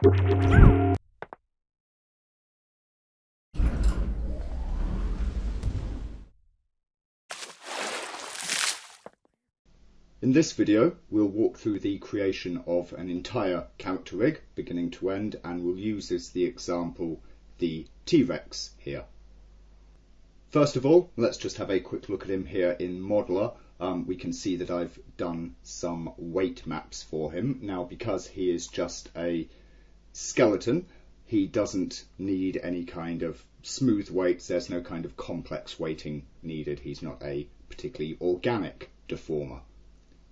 In this video, we'll walk through the creation of an entire character rig, beginning to end, and we'll use as the example the T-Rex here. First of all, let's just have a quick look at him here in Modeler. We can see that I've done some weight maps for him. Now, because he is just a skeleton, he doesn't need any kind of smooth weights. There's no kind of complex weighting needed. He's not a particularly organic deformer.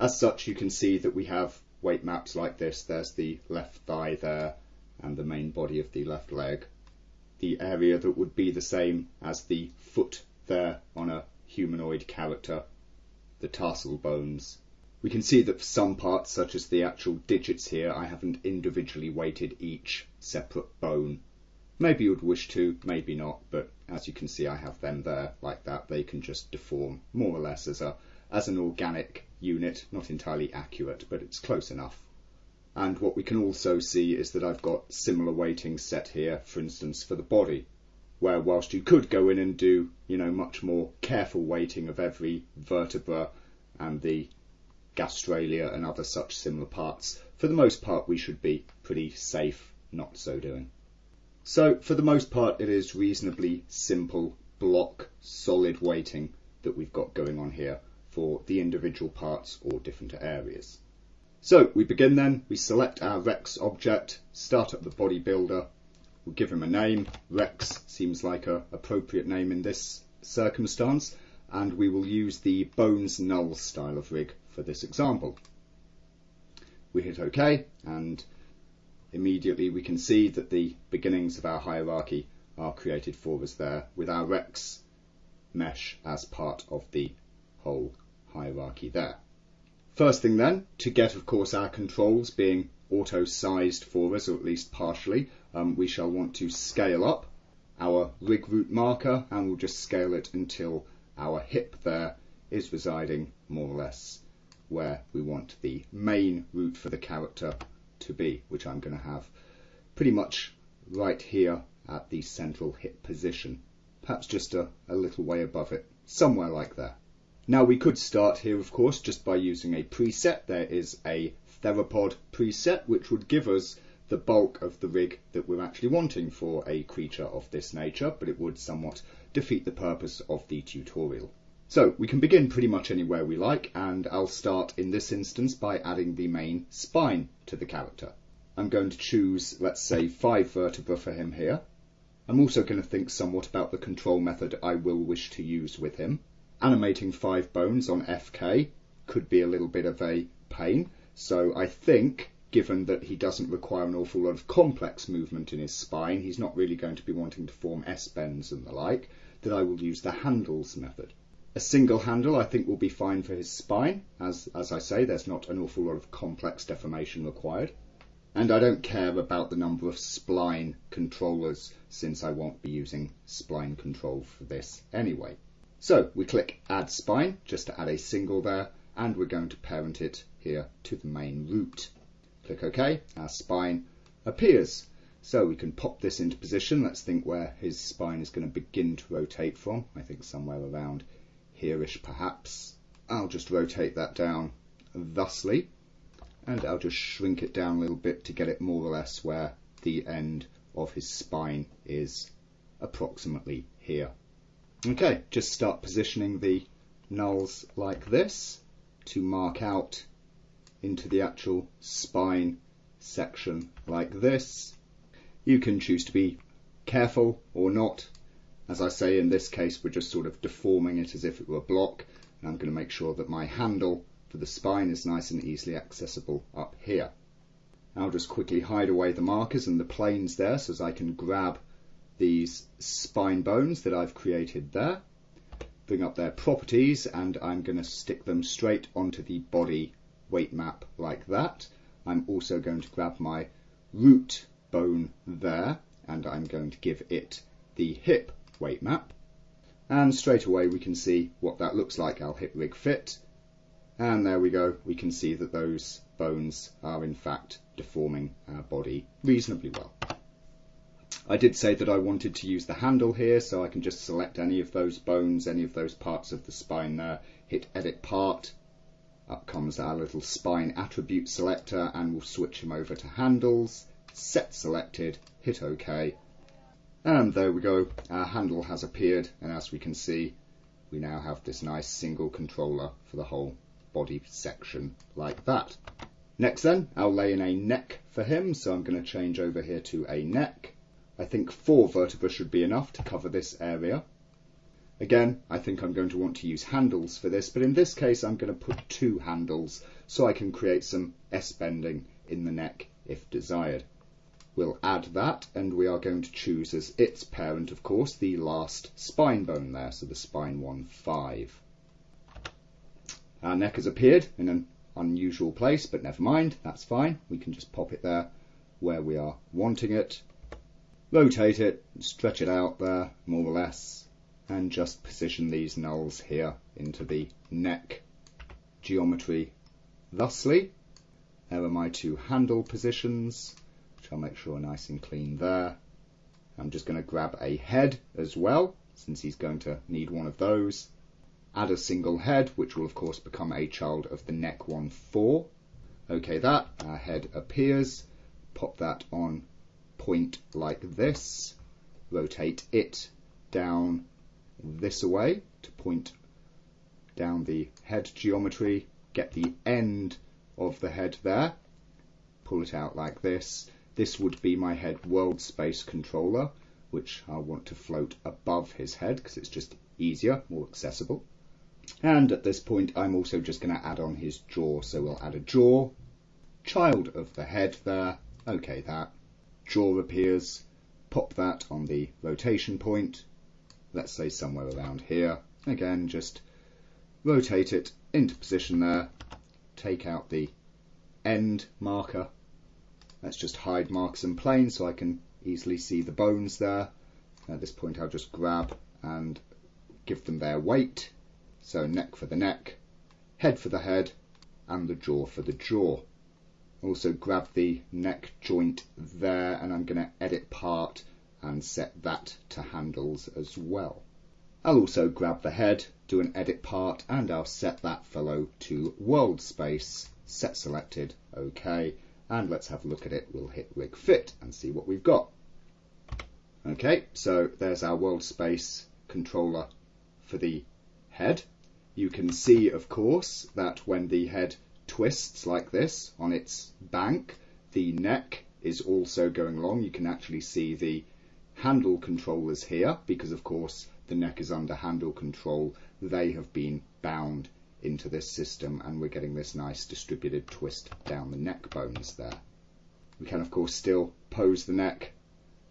As such, you can see that we have weight maps like this. There's the left thigh there and the main body of the left leg. The area that would be the same as the foot there on a humanoid character, the tarsal bones. We can see that for some parts, such as the actual digits here, I haven't individually weighted each separate bone. Maybe you would wish to, maybe not, but as you can see, I have them there like that. They can just deform more or less as an organic unit, not entirely accurate, but it's close enough. And what we can also see is that I've got similar weighting set here, for instance, for the body, where whilst you could go in and do, much more careful weighting of every vertebra and the gastralia and other such similar parts, for the most part we should be pretty safe not so doing. So for the most part it is reasonably simple block solid weighting that we've got going on here for the individual parts or different areas. So we begin then, we select our Rex object, start up the bodybuilder, we'll give him a name. Rex seems like an appropriate name in this circumstance, and we will use the bones null style of rig for this example. We hit OK, and immediately we can see that the beginnings of our hierarchy are created for us there with our Rex mesh as part of the whole hierarchy there. First thing then, to get of course our controls being auto-sized for us, or at least partially, we shall want to scale up our rig root marker, and we'll just scale it until our hip there is residing more or less where we want the main root for the character to be, which I'm going to have pretty much right here at the central hip position, perhaps just a little way above it, somewhere like that. Now we could start here of course just by using a preset. There is a theropod preset which would give us the bulk of the rig that we're actually wanting for a creature of this nature, but it would somewhat defeat the purpose of the tutorial. So we can begin pretty much anywhere we like, and I'll start in this instance by adding the main spine to the character. I'm going to choose, let's say, 5 vertebrae for him here. I'm also going to think somewhat about the control method I will wish to use with him. Animating 5 bones on FK could be a little bit of a pain, so I think, given that he doesn't require an awful lot of complex movement in his spine, he's not really going to be wanting to form S-bends and the like, that I will use the handles method. A single handle I think will be fine for his spine, as I say, there's not an awful lot of complex deformation required. And I don't care about the number of spline controllers, since I won't be using spline control for this anyway. So we click Add Spine, just to add a single there, and we're going to parent it here to the main root. Click OK, our spine appears. So we can pop this into position. Let's think where his spine is going to begin to rotate from. I think somewhere around here-ish perhaps. I'll just rotate that down thusly, and I'll just shrink it down a little bit to get it more or less where the end of his spine is, approximately here. Okay, just start positioning the nulls like this to mark out into the actual spine section like this. You can choose to be careful or not. As I say, in this case we're just sort of deforming it as if it were a block, and I'm going to make sure that my handle for the spine is nice and easily accessible up here. I'll just quickly hide away the markers and the planes there so as I can grab these spine bones that I've created there, bring up their properties, and I'm going to stick them straight onto the body weight map like that. I'm also going to grab my root bone there, and I'm going to give it the hip weight map, and straight away we can see what that looks like. I'll hit rig fit, and there we go. We can see that those bones are in fact deforming our body reasonably well. I did say that I wanted to use the handle here, so I can just select any of those bones, any of those parts of the spine there, hit Edit Part. Up comes our little spine attribute selector, and we'll switch him over to handles, set selected, hit OK. And there we go, our handle has appeared, and as we can see, we now have this nice single controller for the whole body section like that. Next then, I'll lay in a neck for him, so I'm going to change over here to a neck. I think 4 vertebrae should be enough to cover this area. Again, I think I'm going to want to use handles for this, but in this case I'm going to put 2 handles so I can create some S-bending in the neck if desired. We'll add that, and we are going to choose as its parent, of course, the last spine bone there, so the spine 1-5. Our neck has appeared in an unusual place, but never mind, that's fine. We can just pop it there where we are wanting it. Rotate it, stretch it out there, more or less, and just position these nulls here into the neck geometry thusly. There are my 2 handle positions, which I'll make sure are nice and clean there. I'm just going to grab a head as well, since he's going to need one of those. Add a single head, which will of course become a child of the neck 1-4. OK, that, our head appears. Pop that on point like this, rotate it down this way to point down the head geometry, get the end of the head there, pull it out like this. This would be my head world space controller, which I want to float above his head because it's just easier, more accessible. And at this point I'm also just going to add on his jaw, so we'll add a jaw, child of the head there, OK, that. Jaw appears, pop that on the rotation point, let's say somewhere around here. Again, just rotate it into position there, take out the end marker. Let's just hide marks and planes so I can easily see the bones there. At this point I'll just grab and give them their weight. So neck for the neck, head for the head, and the jaw for the jaw. Also grab the neck joint there, and I'm going to edit part and set that to handles as well. I'll also grab the head, do an edit part, and I'll set that fellow to world space, set selected, OK, and let's have a look at it. We'll hit rig fit and see what we've got. OK, so there's our world space controller for the head. You can see, of course, that when the head twists like this on its bank, the neck is also going along. You can actually see the handle controllers here because of course the neck is under handle control. They have been bound into this system and we're getting this nice distributed twist down the neck bones there. We can of course still pose the neck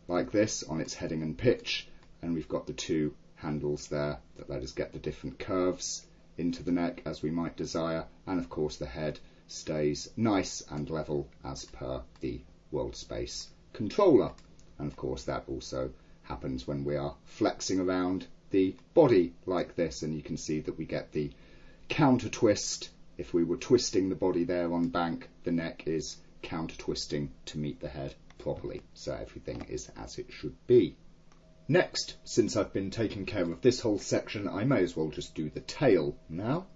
like this on its heading and pitch, and we've got the 2 handles there that let us get the different curves into the neck as we might desire, and of course the head stays nice and level as per the world space controller. And of course that also happens when we are flexing around the body like this, and you can see that we get the counter twist. If we were twisting the body there on bank, the neck is counter twisting to meet the head properly, so everything is as it should be. Next, since I've been taking care of this whole section, I may as well just do the tail now.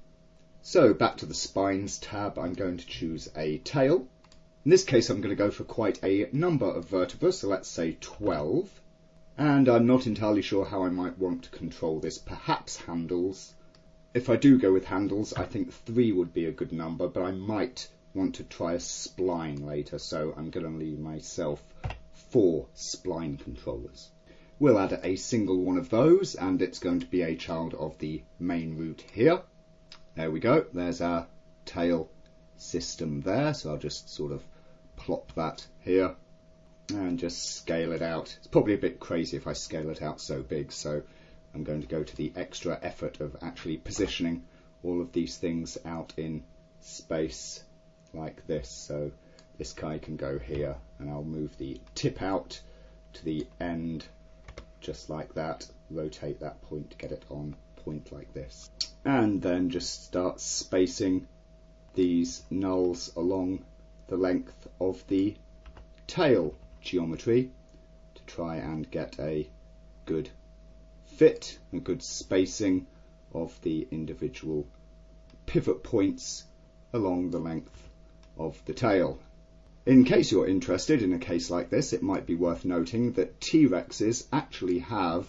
So back to the spines tab, I'm going to choose a tail. In this case I'm going to go for quite a number of vertebrae, so let's say 12. And I'm not entirely sure how I might want to control this, perhaps handles. If I do go with handles, I think 3 would be a good number, but I might want to try a spline later, so I'm going to leave myself 4 spline controllers. We'll add a single one of those, and it's going to be a child of the main root here. There we go, there's our tail system there, so I'll just sort of plop that here and just scale it out. It's probably a bit crazy if I scale it out so big, so I'm going to go to the extra effort of actually positioning all of these things out in space like this. So this guy can go here, and I'll move the tip out to the end just like that, rotate that point, get it on point like this, and then just start spacing these nulls along the length of the tail geometry to try and get a good fit, a good spacing of the individual pivot points along the length of the tail. In case you're interested in a case like this, it might be worth noting that T-Rexes actually have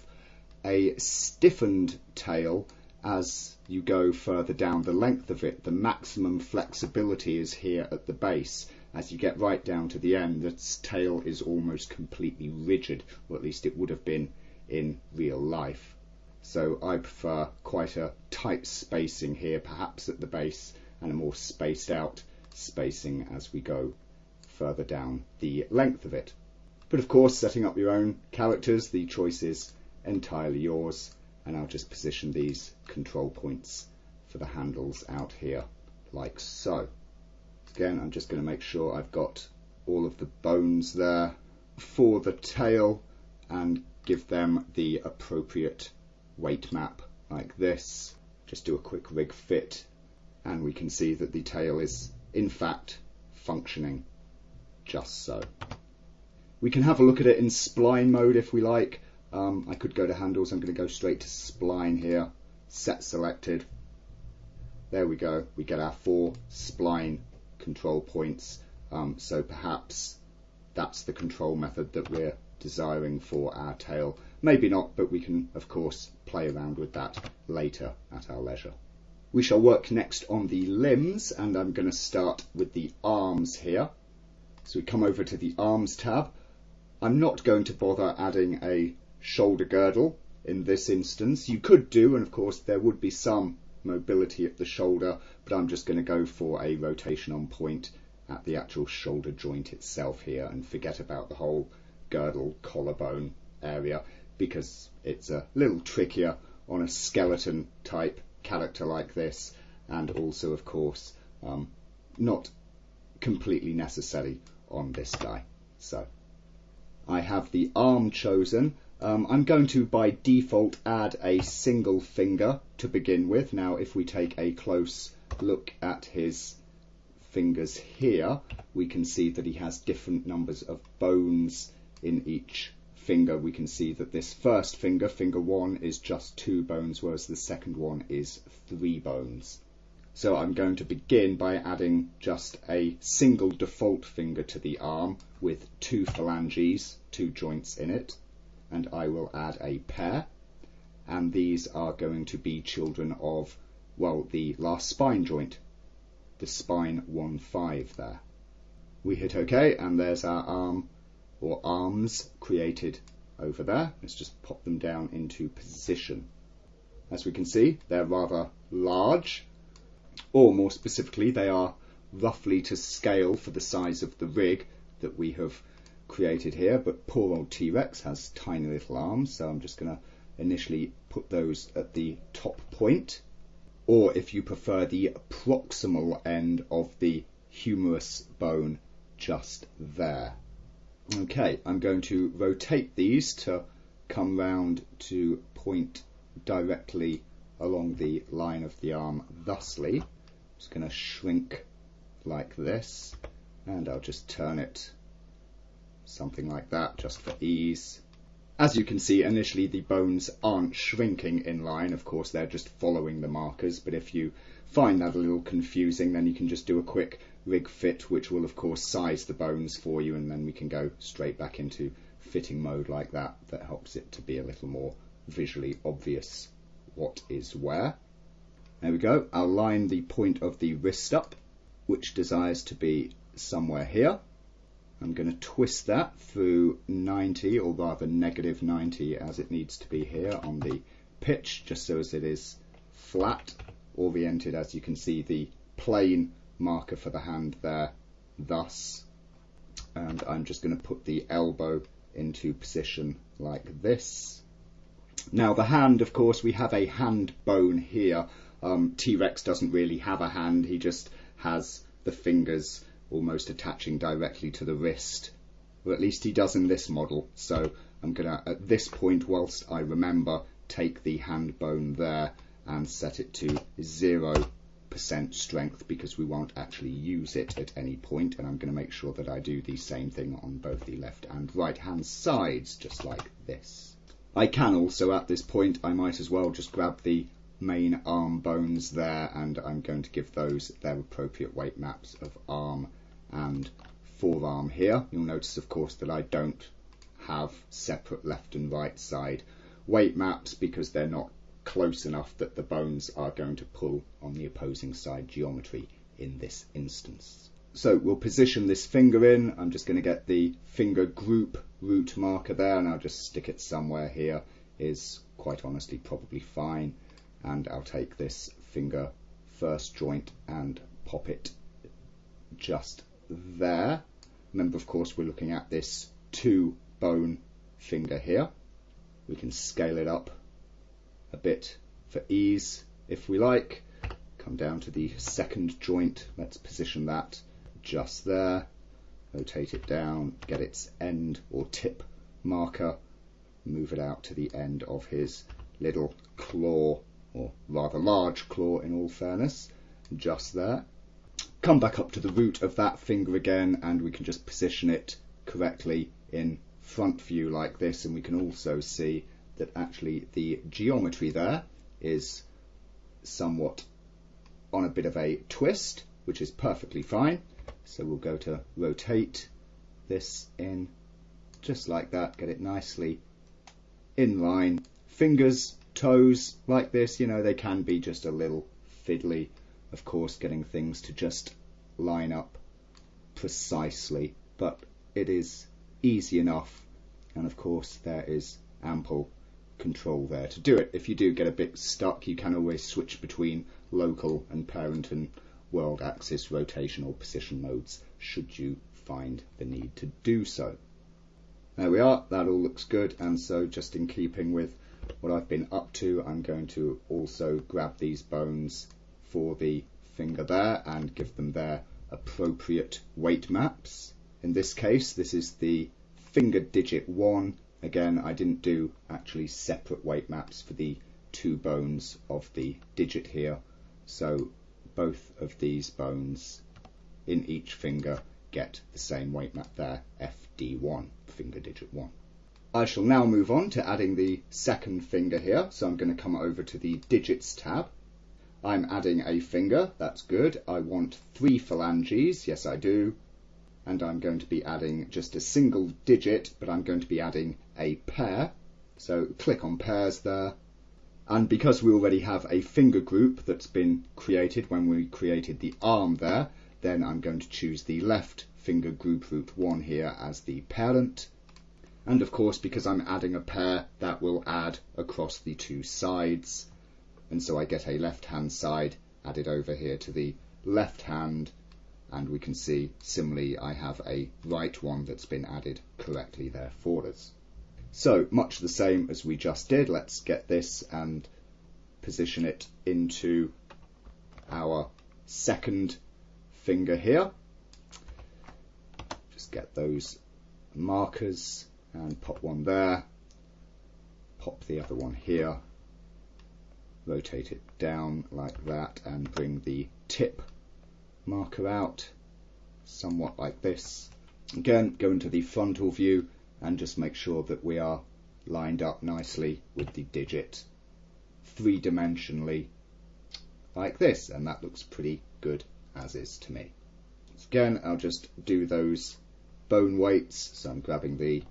a stiffened tail as you go further down the length of it. The maximum flexibility is here at the base. As you get right down to the end, its tail is almost completely rigid, or at least it would have been in real life. So I prefer quite a tight spacing here, perhaps at the base, and a more spaced out spacing as we go further down the length of it. But of course, setting up your own characters, the choice is entirely yours, and I'll just position these control points for the handles out here like so. Again, I'm just going to make sure I've got all of the bones there for the tail and give them the appropriate weight map like this. Just do a quick rig fit and we can see that the tail is in fact functioning just so. We can have a look at it in spline mode if we like. I could go to handles. I'm going to go straight to spline here, set selected. There we go, we get our 4 spline control points, so perhaps that's the control method that we're desiring for our tail. Maybe not, but we can of course play around with that later at our leisure. We shall work next on the limbs, and I'm going to start with the arms here. So we come over to the arms tab. I'm not going to bother adding a shoulder girdle in this instance. You could do, and of course there would be some mobility at the shoulder, but I'm just going to go for a rotation on point at the actual shoulder joint itself here and forget about the whole girdle collarbone area, because it's a little trickier on a skeleton type character like this, and also of course not completely necessary on this guy. So I have the arm chosen. I'm going to by default add a single finger to begin with. Now if we take a close look at his fingers here, we can see that he has different numbers of bones in each finger. We can see that this first finger, finger 1, is just 2 bones, whereas the second one is 3 bones. So I'm going to begin by adding just a single default finger to the arm with 2 phalanges, 2 joints in it. And I will add a pair, and these are going to be children of, well, the last spine joint, the spine 1-5 there. We hit OK, and there's our arm or arms created over there. Let's just pop them down into position. As we can see, they're rather large, or more specifically, they are roughly to scale for the size of the rig that we have created here, but poor old T-Rex has tiny little arms, so I'm just going to initially put those at the top point, or if you prefer, the proximal end of the humerus bone just there. Okay, I'm going to rotate these to come round to point directly along the line of the arm thusly. I'm just going to shrink like this, and I'll just turn it something like that just for ease. As you can see, initially the bones aren't shrinking in line, of course they're just following the markers, but if you find that a little confusing, then you can just do a quick rig fit, which will of course size the bones for you, and then we can go straight back into fitting mode like that. That helps it to be a little more visually obvious what is where. There we go. I'll line the point of the wrist up, which desires to be somewhere here. I'm going to twist that through 90, or rather negative 90 as it needs to be here on the pitch, just so as it is flat, oriented, as you can see the plane marker for the hand there, thus. And I'm just going to put the elbow into position like this. Now the hand, of course, we have a hand bone here. T-Rex doesn't really have a hand, he just has the fingers almost attaching directly to the wrist, or at least he does in this model. So I'm going to, at this point, whilst I remember, take the hand bone there and set it to 0 100% strength because we won't actually use it at any point, and I'm going to make sure that I do the same thing on both the left and right hand sides, just like this. I can also, at this point, I might as well just grab the main arm bones there, and I'm going to give those their appropriate weight maps of arm and forearm here. You'll notice, of course, that I don't have separate left and right side weight maps because they're not close enough that the bones are going to pull on the opposing side geometry in this instance. So we'll position this finger in. I'm just going to get the finger group root marker there, and I'll just stick it somewhere here. Is quite honestly probably fine. And I'll take this finger first joint and pop it just there. Remember, of course, we're looking at this 2 bone finger here. We can scale it up a bit for ease if we like. Come down to the second joint. Let's position that just there. Rotate it down, get its end or tip marker, move it out to the end of his little claw, or rather large claw in all fairness, just there. Come back up to the root of that finger again, and we can just position it correctly in front view like this, and we can also see that actually the geometry there is somewhat on a bit of a twist, which is perfectly fine. So we'll go to rotate this in just like that, get it nicely in line. Fingers, toes like this, you know, they can be just a little fiddly, of course, getting things to just line up precisely, but it is easy enough, and of course there is ample control there to do it. If you do get a bit stuck, you can always switch between local and parent and world axis rotation or position modes should you find the need to do so. There we are, that all looks good, and so just in keeping with what I've been up to, I'm going to also grab these bones for the finger there and give them their appropriate weight maps. In this case, this is the finger digit 1. Again, I didn't do actually separate weight maps for the 2 bones of the digit here, so both of these bones in each finger get the same weight map there, FD1, finger digit 1. I shall now move on to adding the second finger here, so I'm going to come over to the digits tab. I'm adding a finger, that's good. I want 3 phalanges, yes I do. And I'm going to be adding just a single digit, but I'm going to be adding a pair. So click on pairs there. And because we already have a finger group that's been created when we created the arm there, then I'm going to choose the left finger group root 1 here as the parent. And of course, because I'm adding a pair, that will add across the 2 sides. And so I get a left hand side added over here to the left hand. And we can see, similarly, I have a right one that's been added correctly there for us. So, much the same as we just did, let's get this and position it into our second finger here. Just get those markers and pop one there, pop the other one here, rotate it down like that, and bring the tip marker out somewhat like this. Again, go into the frontal view and just make sure that we are lined up nicely with the digit 3-dimensionally like this, and that looks pretty good as is to me. So again, I'll just do those bone weights, so I'm grabbing the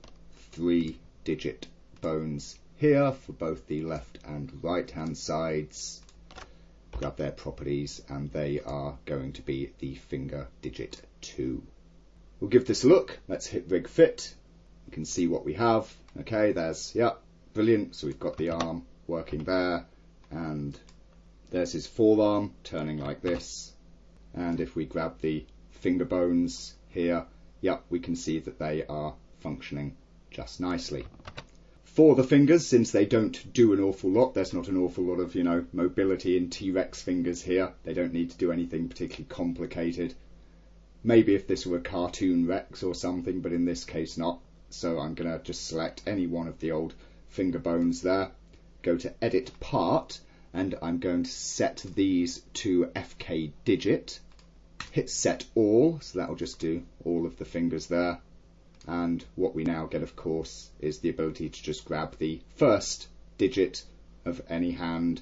3-digit bones here for both the left and right hand sides. Grab their properties, and they are going to be the finger digit 2. We'll give this a look. Let's hit rig fit. You can see what we have. Okay, there's, yeah, brilliant. So we've got the arm working there, and there's his forearm turning like this. And if we grab the finger bones here, yeah, we can see that they are functioning just nicely. For the fingers, since they don't do an awful lot, there's not an awful lot of, mobility in T-Rex fingers here. They don't need to do anything particularly complicated. Maybe if this were a cartoon Rex or something, but in this case not. So I'm going to just select any one of the old finger bones there, go to Edit Part, and I'm going to set these to FK digit. Hit set all, so that'll just do all of the fingers there. And what we now get, of course, is the ability to just grab the first digit of any hand,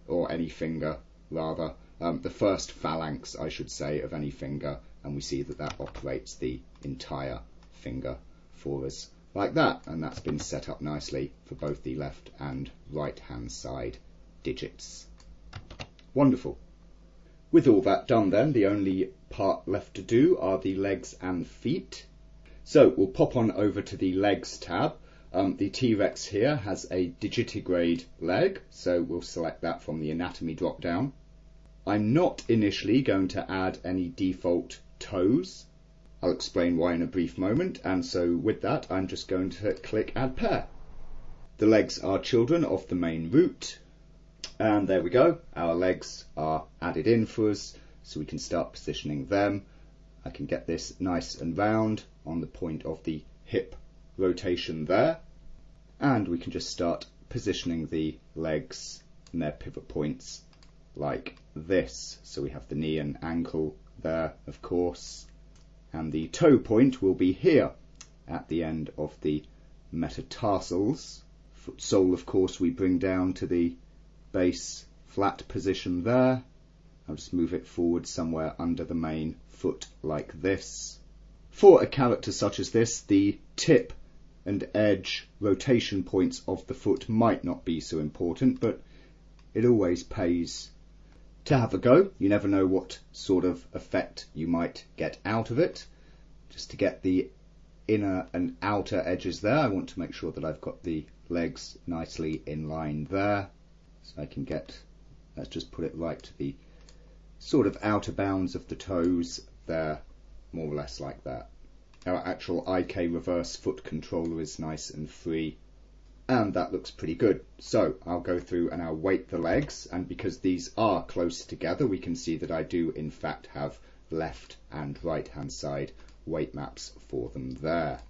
or any finger rather, the first phalanx, I should say, of any finger, and we see that that operates the entire finger for us like that, and that's been set up nicely for both the left and right hand side digits. Wonderful. With all that done then, the only part left to do are the legs and feet. So we'll pop on over to the legs tab. The T-Rex here has a digitigrade leg, so we'll select that from the anatomy drop down. I'm not initially going to add any default toes. I'll explain why in a brief moment, and so with that I'm just going to click add pair. The legs are children of the main root, and there we go, our legs are added in for us, so we can start positioning them. I can get this nice and round on the point of the hip rotation there, and we can just start positioning the legs and their pivot points like this. So we have the knee and ankle there, of course, and the toe point will be here at the end of the metatarsals. Foot sole, of course, we bring down to the base flat position there. I'll just move it forward somewhere under the main foot like this. For a character such as this, the tip and edge rotation points of the foot might not be so important, but it always pays to have a go. You never know what sort of effect you might get out of it. Just to get the inner and outer edges there, I want to make sure that I've got the legs nicely in line there. So I can get, let's just put it right to the sort of outer bounds of the toes there, more or less like that. Our actual IK reverse foot controller is nice and free, and that looks pretty good. So I'll go through and I'll weight the legs, and because these are close together, we can see that I do in fact have left and right hand side weight maps for them there.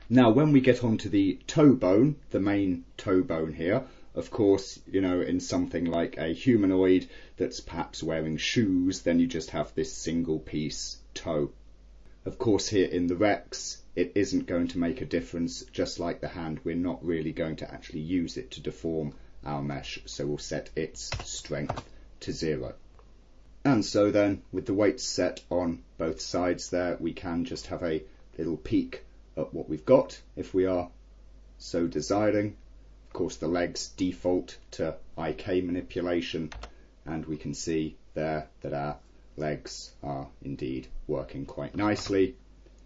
Now when we get onto the toe bone, the main toe bone here, of course, you know, in something like a humanoid that's perhaps wearing shoes, then you just have this single piece toe. Of course, here in the Rex, it isn't going to make a difference. Just like the hand, we're not really going to actually use it to deform our mesh, so we'll set its strength to 0. And so then, with the weights set on both sides there, we can just have a little peek at what we've got, if we are so desiring. Of course, the legs default to IK manipulation, and we can see there that our legs are indeed working quite nicely.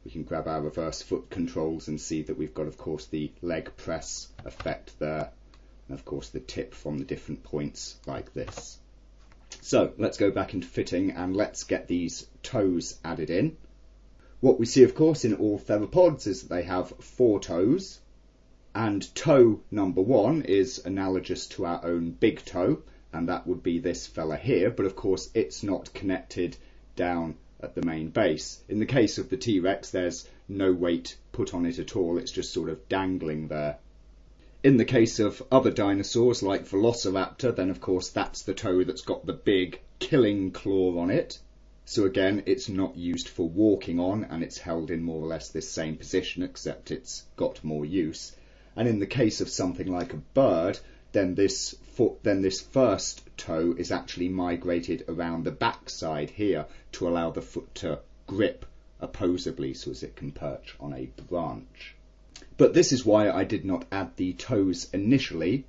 We can grab our reverse foot controls and see that we've got, of course, the leg press effect there, and of course the tip from the different points like this. So let's go back into fitting and let's get these toes added in. What we see, of course, in all theropods is that they have 4 toes, and toe number 1 is analogous to our own big toe, and that would be this fella here, but of course it's not connected down at the main base. In the case of the T-Rex, there's no weight put on it at all, it's just sort of dangling there. In the case of other dinosaurs like Velociraptor, then of course that's the toe that's got the big killing claw on it. So again, it's not used for walking on, and it's held in more or less this same position, except it's got more use. And in the case of something like a bird, then this first toe is actually migrated around the backside here to allow the foot to grip opposably so as it can perch on a branch. But this is why I did not add the toes initially.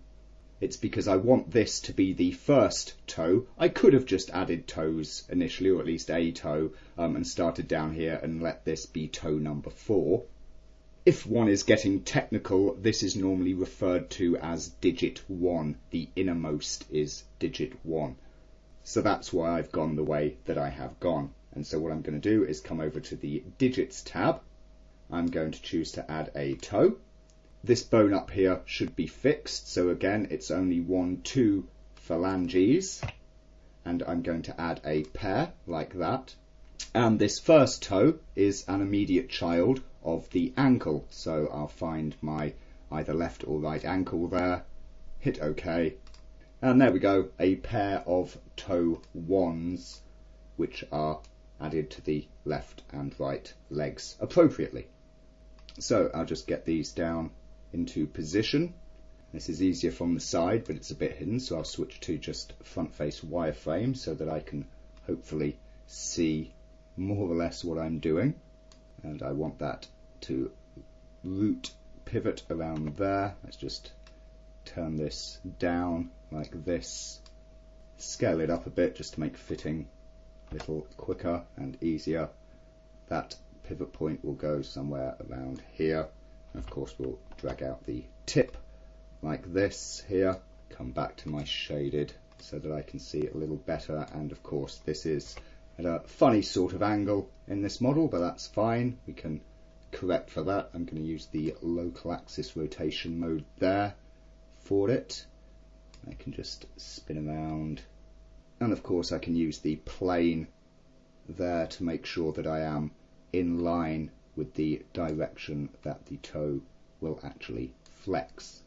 It's because I want this to be the first toe. I could have just added toes initially, or at least a toe, and started down here and let this be toe number 4. If one is getting technical, this is normally referred to as digit 1. The innermost is digit 1. So that's why I've gone the way that I have gone. And so what I'm going to do is come over to the digits tab. I'm going to choose to add a toe. This bone up here should be fixed. So again, it's only 2 phalanges. And I'm going to add a pair like that. And this first toe is an immediate child of the ankle, so I'll find my either left or right ankle there, hit OK, And there we go, a pair of toe wands which are added to the left and right legs appropriately. So I'll just get these down into position. This is easier from the side, but it's a bit hidden, so I'll switch to just front face wireframe so that I can hopefully see more or less what I'm doing. And I want that to root pivot around there. Let's just turn this down like this. Scale it up a bit just to make fitting a little quicker and easier. That pivot point will go somewhere around here. And of course we'll drag out the tip like this here. Come back to my shaded so that I can see it a little better. And of course this is at a funny sort of angle in this model, but that's fine. We can correct for that. I'm going to use the local axis rotation mode there for it. I can just spin around. And of course I can use the plane there to make sure that I am in line with the direction that the toe will actually flex.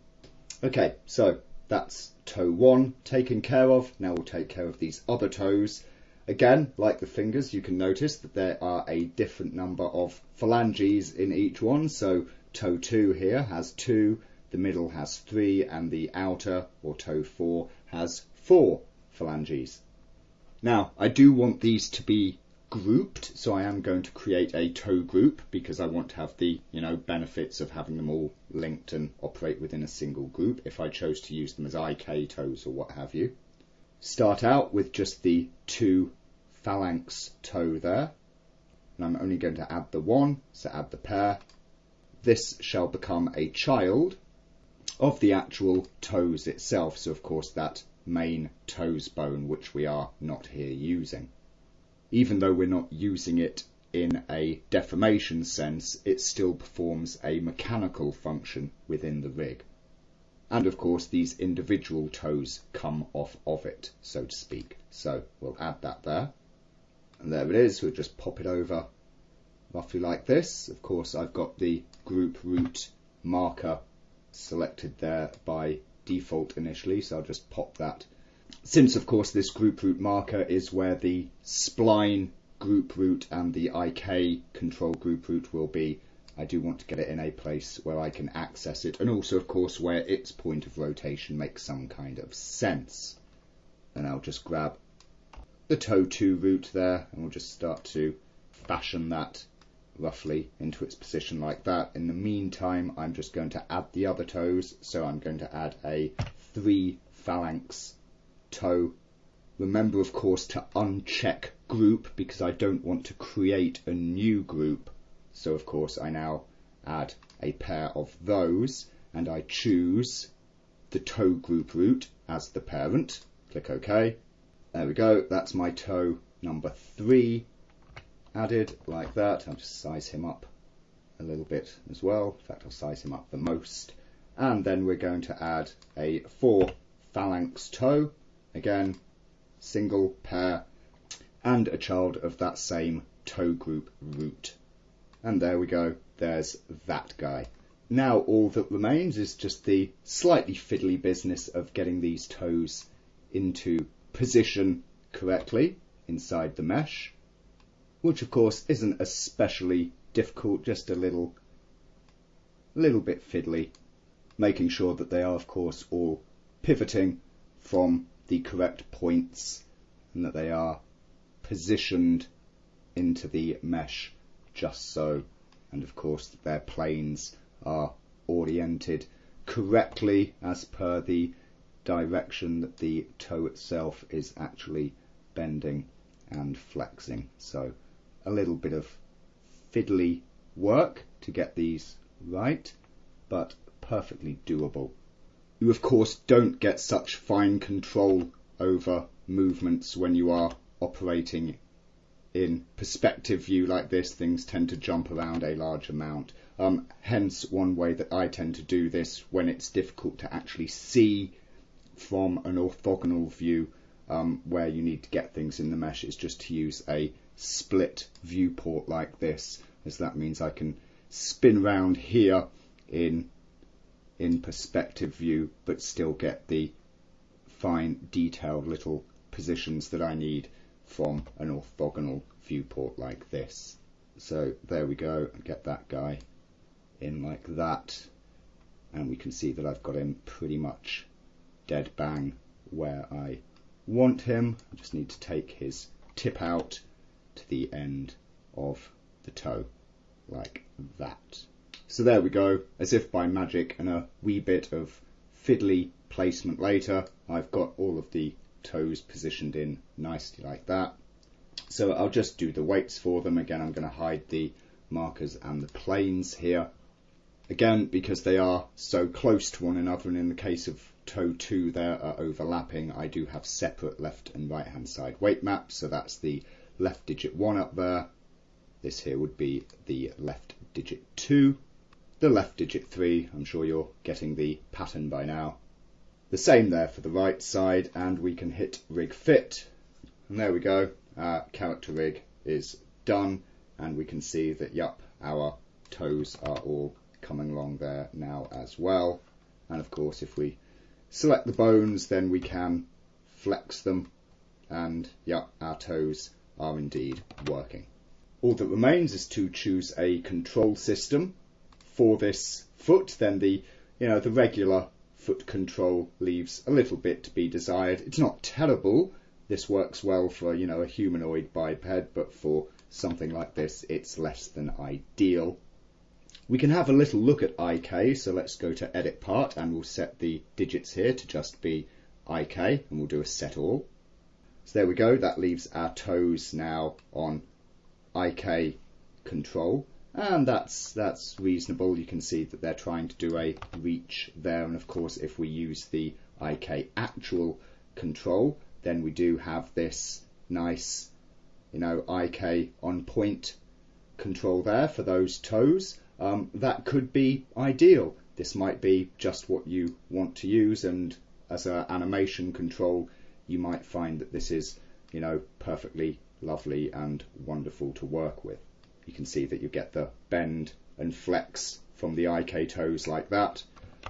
Okay, so that's toe 1 taken care of. Now we'll take care of these other toes. Again, like the fingers, you can notice that there are a different number of phalanges in each one. So toe 2 here has 2, the middle has 3, and the outer, or toe 4, has 4 phalanges. Now, I do want these to be grouped, so I am going to create a toe group because I want to have the benefits of having them all linked and operate within a single group if I chose to use them as IK toes or what have you. Start out with just the 2 phalanx toe there, and I'm only going to add the 1, so add the pair. This shall become a child of the actual toes itself, so of course that main toes bone which we are not here using. Even though we're not using it in a deformation sense, it still performs a mechanical function within the rig. And of course these individual toes come off of it, so to speak. So we'll add that there. And there it is. We'll just pop it over roughly like this. Of course I've got the group root marker selected there by default initially, so I'll just pop that. Since of course this group root marker is where the spline group root and the IK control group root will be, I do want to get it in a place where I can access it, and also of course where its point of rotation makes some kind of sense. And I'll just grab the toe 2 root there, and we'll just start to fashion that roughly into its position like that. In the meantime, I'm just going to add the other toes, so I'm going to add a 3 phalanx toe. Remember of course to uncheck group because I don't want to create a new group. So of course I now add a pair of those, and I choose the toe group root as the parent. Click OK. There we go, that's my toe number 3 added like that. I'll just size him up a little bit as well. In fact, I'll size him up the most. And then we're going to add a 4 phalanx toe, again single pair, and a child of that same toe group root. And there we go, there's that guy. Now all that remains is just the slightly fiddly business of getting these toes into position correctly inside the mesh, which of course isn't especially difficult, just a little bit fiddly, making sure that they are of course all pivoting from the correct points and that they are positioned into the mesh just so, and of course that their planes are oriented correctly as per the direction that the toe itself is actually bending and flexing. So a little bit of fiddly work to get these right, but perfectly doable. You of course don't get such fine control over movements when you are operating in perspective view like this. Things tend to jump around a large amount. Hence one way that I tend to do this when it's difficult to actually see from an orthogonal view, where you need to get things in the mesh, is just to use a split viewport like this, as that means I can spin round here in perspective view but still get the fine detailed little positions that I need from an orthogonal viewport like this. So there we go, get that guy in like that, and we can see that I've got him pretty much dead bang where I want him. I just need to take his tip out to the end of the toe like that. So there we go, as if by magic and a wee bit of fiddly placement later, I've got all of the toes positioned in nicely like that. So I'll just do the weights for them. Again, I'm going to hide the markers and the planes here. Again, because they are so close to one another, and in the case of toe 2 there are overlapping, I do have separate left and right hand side weight maps. So that's the left digit 1 up there. This here would be the left digit 2. The left digit 3, I'm sure you're getting the pattern by now. The same there for the right side, and we can hit rig fit. And there we go, our character rig is done, and we can see that, yup, our toes are all coming along there now as well. And of course, if we select the bones, then we can flex them, and yup, our toes are indeed working. All that remains is to choose a control system for this foot. Then the regular foot control leaves a little bit to be desired. It's not terrible. This works well for a humanoid biped, but for something like this, it's less than ideal. We can have a little look at IK, so let's go to edit part, and we'll set the digits here to just be IK, and we'll do a set all. So there we go, that leaves our toes now on IK control, and that's reasonable. You can see that they're trying to do a reach there, and of course if we use the IK actual control, then we do have this nice IK on point control there for those toes. That could be ideal. This might be just what you want to use, and as an animation control you might find that this is perfectly lovely and wonderful to work with. You can see that you get the bend and flex from the IK toes like that.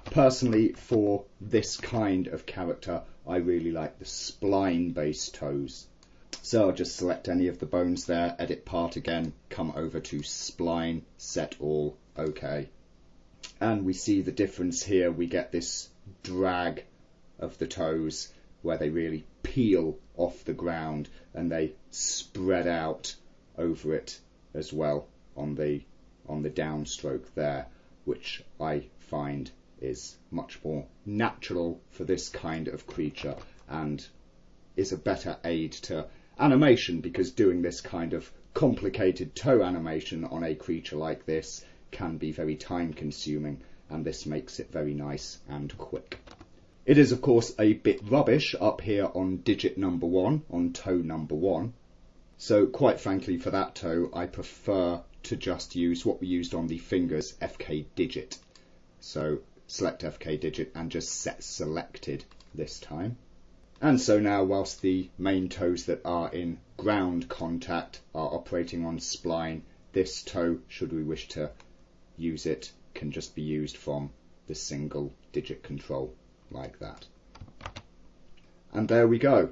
Personally, for this kind of character, I really like the spline based toes. So I'll just select any of the bones there, edit part again, come over to spline, set all, OK. And we see the difference here. We get this drag of the toes where they really peel off the ground and they spread out over it as well on the downstroke there, which I find is much more natural for this kind of creature and is a better aid to animation, because doing this kind of complicated toe animation on a creature like this can be very time consuming, and this makes it very nice and quick. It is of course a bit rubbish up here on digit number 1, on toe number 1. So quite frankly, for that toe I prefer to just use what we used on the fingers, FK digit. So select FK digit and just set selected this time. And so now, whilst the main toes that are in ground contact are operating on spline, this toe, should we wish to use it, can just be used from the single digit control like that. And there we go.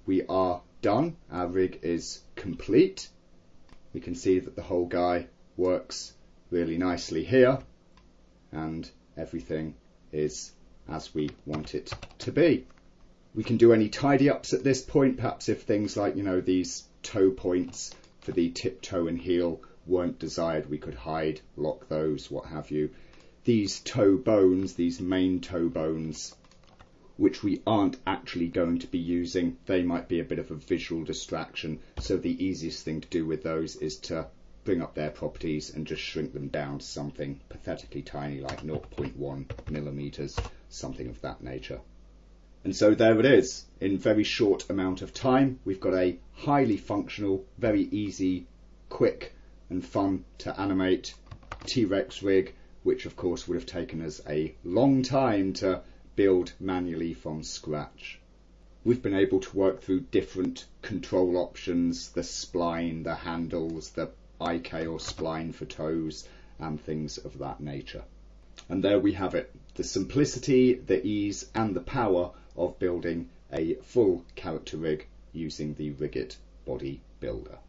We are done. Our rig is complete. We can see that the whole guy works really nicely here, and everything is as we want it to be. We can do any tidy ups at this point. Perhaps if things like these toe points for the tip toe and heel weren't desired, we could hide, lock those, what have you. These toe bones, these main toe bones, which we aren't actually going to be using, they might be a bit of a visual distraction, so the easiest thing to do with those is to bring up their properties and just shrink them down to something pathetically tiny like 0.1 millimeters, something of that nature. And so there it is. In very short amount of time, we've got a highly functional, very easy, quick and fun to animate T-Rex rig, which of course would have taken us a long time to build manually from scratch. We've been able to work through different control options, the spline, the handles, the IK or spline for toes, and things of that nature. And there we have it, the simplicity, the ease and the power of building a full character rig using the Rig It body builder.